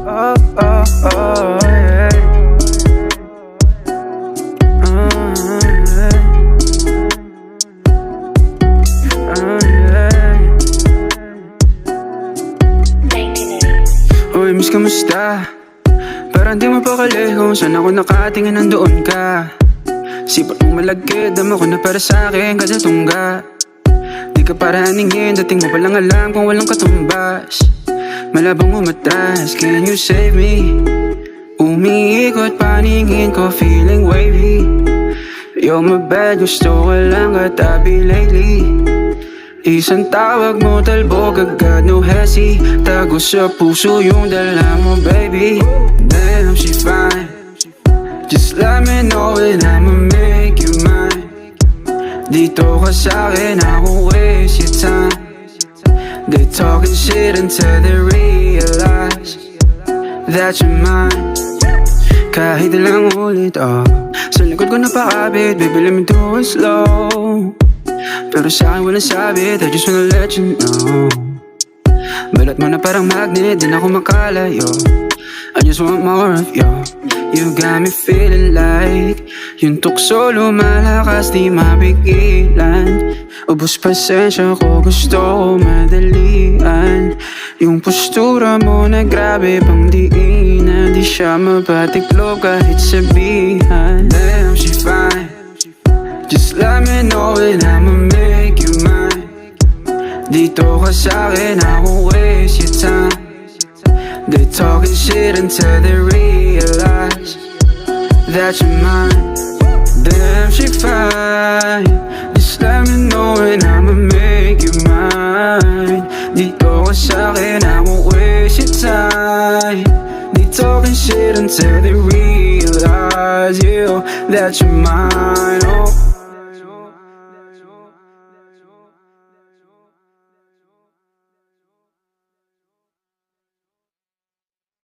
Oh, oh, oh, yeah. Uy, miss, kamusta? Parang di mo pa kali kung saan ako nakatingin, nandoon ka. Sipat mong malagkit, dama ko na para sa'kin kada tungga. Di ka para haningin, dating mo palang alam kung walang katumbas. Malabang umatras, can you save me? Umiikot paningin ko, feeling wavy. You're my bad, gusto ko lang katabi lately. Isang tawag mo, talbog agad, no hesi. Tago sa puso yung dala mo, baby. Damn, she fine. Just let me know when I'ma make you mine. Dito ka sa'kin, I won't waste your time. They talking shit until they realize that you're mine. Kahit lang ulit, sa likod ko napakabit, baby, let me do it slow. Pero sa'kin walang sabit, I just wanna let you know. Balat mo na parang magnet, di na ako makalayo. I just want more of you. You got me feeling like yung tukso lumalakas, di mapigilan. Ubus pasensya ko, gusto ko madalian. Yung postura mo na grabe pang diinan. Di siya mapatiklop kahit sabihan. Damn, she fine. Just let me know when I'ma make you mine. Dito ka sa'kin, I won't waste your time. They talking shit until they realize that you're mine. Damn, she fine. Just let me know when I'ma make you mine. Dito ka sa'kin, I won't waste your time. They talking shit until they realize, that you're mine.